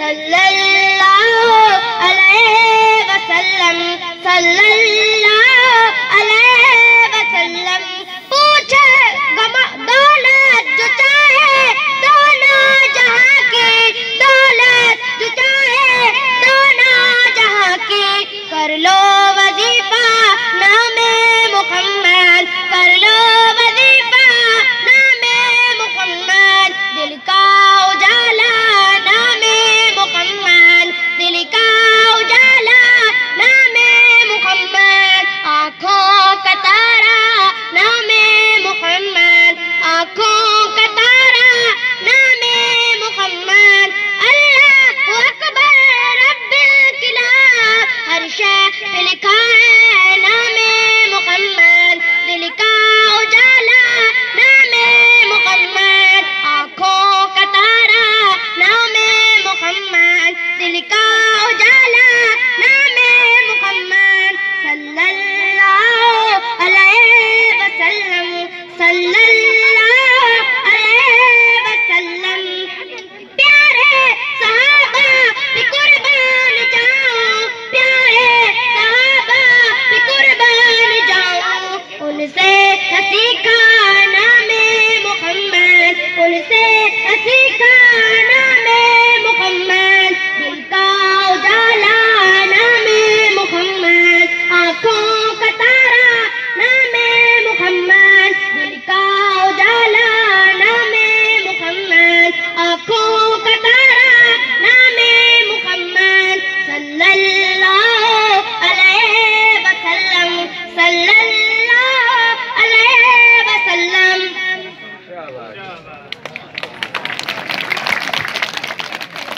صلی اللہ علیہ وسلم، صلی اللہ علیہ وسلم. پوچھے دولت جو چاہے دونوں جہاں کی، دولت جو چاہے دونوں جہاں کی. کر لو وظیفہ نام محمد، کر لو وظیفہ نام محمد. دل کا اجالا نام محمد، دل کا اجالا نام محمد. آنکھوں کا تارا نام محمد، آنکھوں کا تارا نام محمد. اللہ اکبر رب الکلاب، ہر شے پہ لکھا ہے نام محمد. دل کا اجالا نام محمد، آنکھوں کا تارا نام محمد. دل کا اجالا نام محمد. صلی اللہ علیہ وسلم، صلی اللہ علیہ وسلم. پیارے صحابہ پہ قربان جاؤں، پیارے صحابہ پہ قربان جاؤں. ان سے سیکھا نام محمد، ان سے سیکھا نام محمد. دل کا اجالا نام محمد، آنکھوں کا تارا نام محمد. دل کا اجالا نام محمد، آنکھوں کا تارا نام محمد. صلی اللہ علیہ وسلم، صلی اللہ علیہ وسلم.